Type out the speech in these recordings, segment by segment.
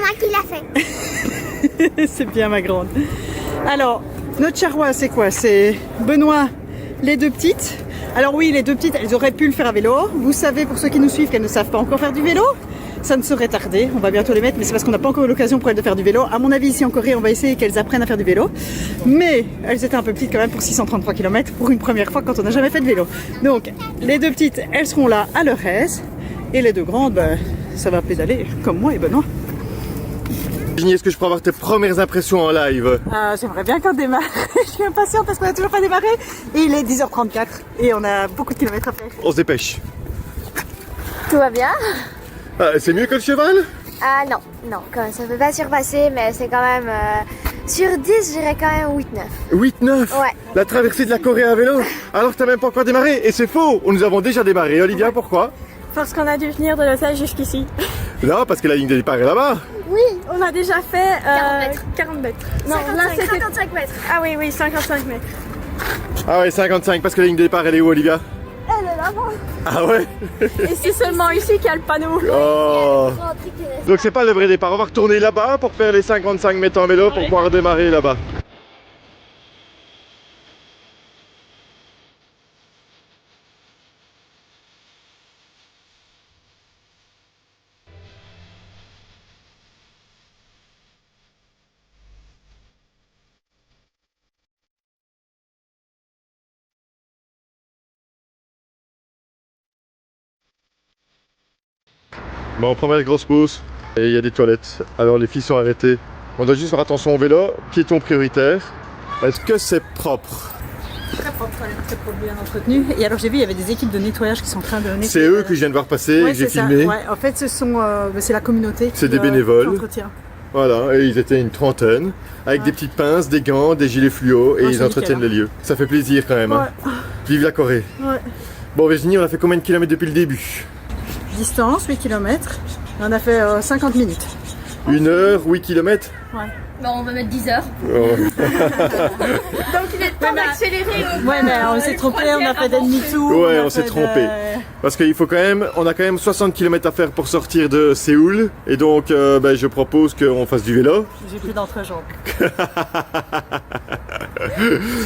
moi qui l'a fait. C'est bien ma grande. Alors, notre charroi, c'est quoi? C'est Benoît, les deux petites. Alors oui, les deux petites, elles auraient pu le faire à vélo. Vous savez, pour ceux qui nous suivent, qu'elles ne savent pas encore faire du vélo. Ça ne serait tardé, on va bientôt les mettre, mais c'est parce qu'on n'a pas encore eu l'occasion pour elles de faire du vélo. À mon avis, ici en Corée, on va essayer qu'elles apprennent à faire du vélo. Mais elles étaient un peu petites quand même pour 633 km pour une première fois quand on n'a jamais fait de vélo. Donc, les deux petites, elles seront là à leur aise. Et les deux grandes, ben, ça va pédaler comme moi et Benoît. Virginie, est-ce que je peux avoir tes premières impressions en live? J'aimerais bien qu'on démarre. Je suis impatiente parce qu'on n'a toujours pas démarré. Et il est 10h34 et on a beaucoup de kilomètres à faire. On se dépêche. Tout va bien? C'est mieux que le cheval? Ah non, non, quand même, ça peut pas surpasser, mais c'est quand même... sur 10, je dirais quand même 8-9. 8-9? Ouais. La traversée de la Corée à vélo? Alors que t'as même pas encore démarré? Et c'est faux, nous avons déjà démarré. Olivia, pourquoi? Parce qu'on a dû venir de l'hôtel jusqu'ici. Non, parce que la ligne de départ est là-bas. Oui, on a déjà fait 40 mètres. 40 mètres. 55 mètres. Ah oui, oui, 55 mètres. Ah ouais, 55, parce que la ligne de départ, elle est où, Olivia? Elle est là-bas. Ah ouais? Et c'est seulement ici qu'il y a le panneau. Oh. Donc c'est pas le vrai départ, on va retourner là-bas pour faire les 55 mètres en vélo pour pouvoir démarrer là-bas. Bon, première grosse pause, et il y a des toilettes. Alors les filles sont arrêtées. On doit juste faire attention au vélo, piéton prioritaire. Est-ce que c'est propre? Très propre, très propre, bien entretenu. Et alors j'ai vu, il y avait des équipes de nettoyage qui sont en train de nettoyer. C'est eux que je viens de voir passer et que j'ai filmé. Ouais, en fait, c'est la communauté. C'est des bénévoles. Qui entretient. Voilà, et ils étaient une trentaine, avec des petites pinces, des gants, des gilets fluo, et Ouais, ils c'est entretiennent nickel, les lieux. Ça fait plaisir quand même. Hein. Vive la Corée. Ouais. Bon Virginie, on a fait combien de kilomètres depuis le début? Distance, 8 km. On a fait 50 minutes. 1 heure, 8 kilomètres? Ouais. Bon, on va mettre 10 heures. Oh. Donc il est temps d'accélérer. Ouais, mais on s'est trompé, on a fait des demi-tours. Ouais, on s'est trompé. Parce qu'il faut quand même, on a quand même 60 km à faire pour sortir de Séoul. Et donc, je propose qu'on fasse du vélo. J'ai plus d'entrejambes.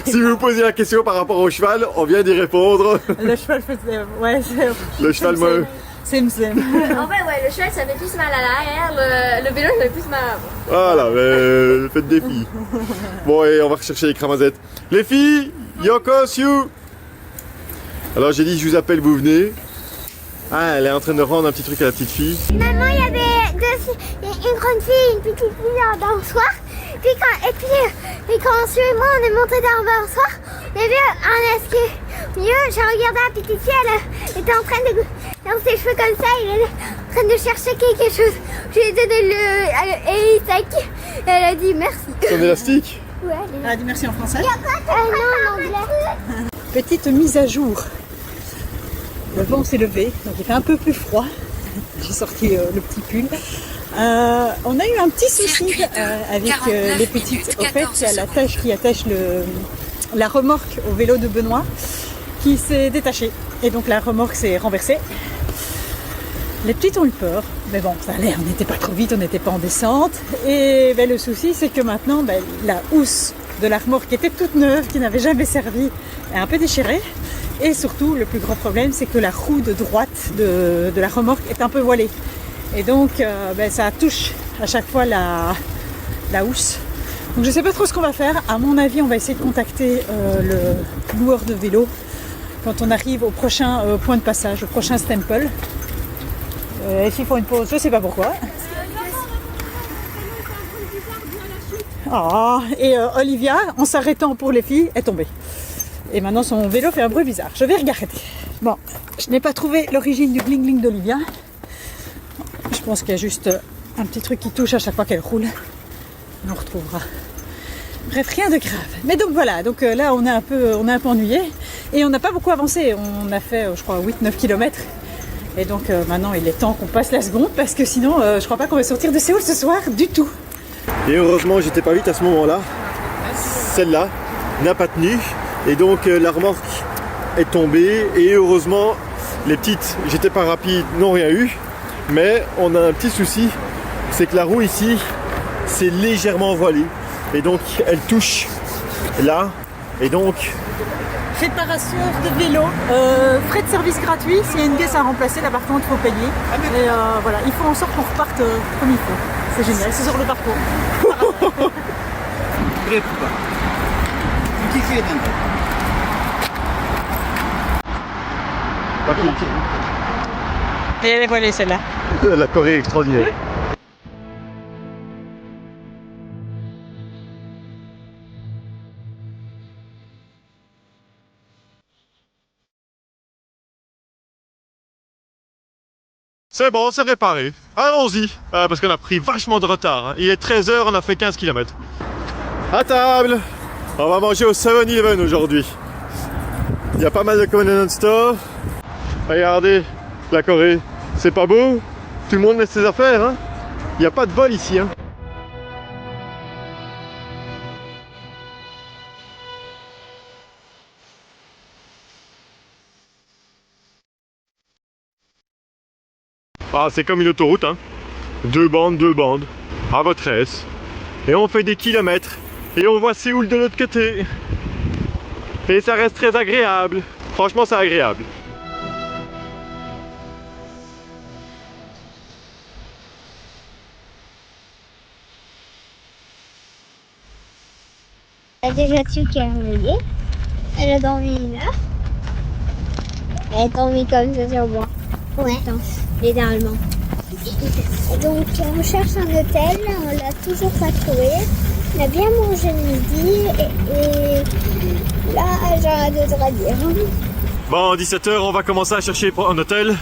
Si vous posez la question par rapport au cheval, on vient d'y répondre. Le cheval faisait... Ouais, Le cheval, moi. Sim. En fait, ouais, le cheval, ça fait plus mal à l'arrière, le vélo, ça fait plus mal à l'avant. Voilà, mais faites des filles. Bon, et on va rechercher les cramazettes. Les filles, Yoko, Siu. Alors j'ai dit, je vous appelle, vous venez. Ah, elle est en train de rendre un petit truc à la petite fille. Maman, il y avait une grande fille et une petite fille dans le soir. Puis quand Sue et moi on est monté dans le balançoire, on a vu un escalier. J'ai regardé la petite fille, elle était en train de dans ses cheveux comme ça, elle est en train de chercher quelque chose. Je lui ai donné le sac. Elle a dit merci. Ton élastique? Ouais, Elle a dit merci en français. non, en anglais. Petite mise à jour. Le vent s'est levé, donc il fait un peu plus froid. J'ai sorti le petit pull. On a eu un petit souci avec les petites. Au fait, il y a l'attache qui attache la remorque au vélo de Benoît qui s'est détachée. Et donc la remorque s'est renversée. Les petites ont eu peur, mais bon, ça allait, on n'était pas trop vite, on n'était pas en descente. Et le souci, c'est que maintenant, la housse de la remorque qui était toute neuve, qui n'avait jamais servi, est un peu déchirée. Et surtout, le plus grand problème, c'est que la roue de droite de la remorque est un peu voilée. Et donc, ça touche à chaque fois la housse. Donc, je ne sais pas trop ce qu'on va faire. À mon avis, on va essayer de contacter le loueur de vélo quand on arrive au prochain point de passage, au prochain Stemple. Et s'ils font une pause, je ne sais pas pourquoi. Oh, et Olivia, en s'arrêtant pour les filles, est tombée. Et maintenant son vélo fait un bruit bizarre. Je vais regarder. Bon, je n'ai pas trouvé l'origine du gling-gling d'Olivia. Je pense qu'il y a juste un petit truc qui touche à chaque fois qu'elle roule. On retrouvera. Bref, rien de grave. Mais donc voilà, donc là on est un peu ennuyé. Et on n'a pas beaucoup avancé. On a fait, je crois, 8-9 km. Et donc maintenant il est temps qu'on passe la seconde parce que sinon je crois pas qu'on va sortir de Séoul ce soir du tout. Et heureusement, j'étais pas vite à ce moment-là. Celle-là n'a pas tenu. Et donc la remorque est tombée. Et heureusement, les petites, j'étais pas rapide, n'ont rien eu. Mais on a un petit souci. c'est que la roue ici, c'est légèrement voilé. Et donc, elle touche là. Et donc, Réparation de vélo, frais de service gratuit, s'il y a une caisse à remplacer, là par contre il faut payer. Et voilà, il faut en sorte qu'on reparte comme il faut. C'est génial, c'est sur le parcours. Et voilà celle-là. La Corée est extraordinaire. C'est bon, c'est réparé. Allons-y, parce qu'on a pris vachement de retard. Hein. Il est 13h, on a fait 15 km. À table, on va manger au 7-Eleven aujourd'hui. Il y a pas mal de convenience store. Regardez, la Corée, c'est pas beau? Tout le monde met ses affaires. Hein. Il n'y a pas de vol ici. Hein. Ah, c'est comme une autoroute, hein. Deux bandes, à votre aise. Et on fait des kilomètres. Et on voit Séoul de l'autre côté. Et ça reste très agréable. Franchement, c'est agréable. Elle a déjà tué qui est réveillée. Elle a dormi 1 heure. Elle a dormi comme ça sur moi. Ouais. Littéralement. Donc on cherche un hôtel, on l'a toujours pas trouvé. On a bien mangé le midi et là j'arrête de te dire. Bon, 17h, on va commencer à chercher un hôtel.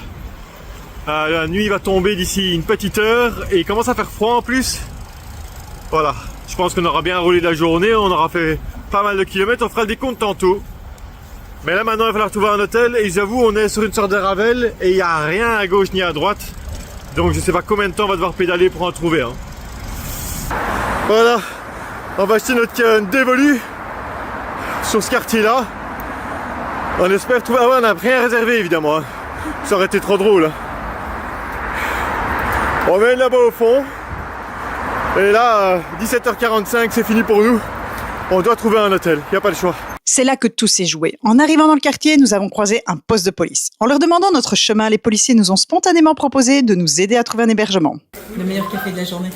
La nuit va tomber d'ici une petite heure et il commence à faire froid en plus. Voilà, je pense qu'on aura bien roulé de la journée, on aura fait pas mal de kilomètres, on fera le décompte tantôt. Mais là maintenant il va falloir trouver un hôtel et j'avoue on est sur une sorte de Ravel et il n'y a rien à gauche ni à droite. Donc je sais pas combien de temps on va devoir pédaler pour en trouver un. Voilà, on va acheter notre dévolu sur ce quartier là. On espère trouver, ah ouais, on n'a rien réservé évidemment, hein. Ça aurait été trop drôle. On mène là-bas au fond. Et là, 17h45, c'est fini pour nous. On doit trouver un hôtel, il n'y a pas le choix. C'est là que tout s'est joué. En arrivant dans le quartier, nous avons croisé un poste de police. En leur demandant notre chemin, les policiers nous ont spontanément proposé de nous aider à trouver un hébergement. Le meilleur café de la journée.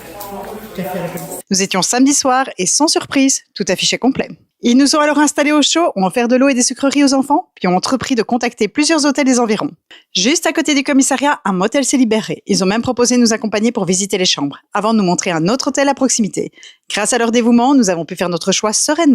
Café à la police. Nous étions samedi soir et sans surprise, tout affiché complet. Ils nous ont alors installés au chaud, ont offert de l'eau et des sucreries aux enfants, puis ont entrepris de contacter plusieurs hôtels des environs. Juste à côté du commissariat, un motel s'est libéré. Ils ont même proposé de nous accompagner pour visiter les chambres, avant de nous montrer un autre hôtel à proximité. Grâce à leur dévouement, nous avons pu faire notre choix sereinement.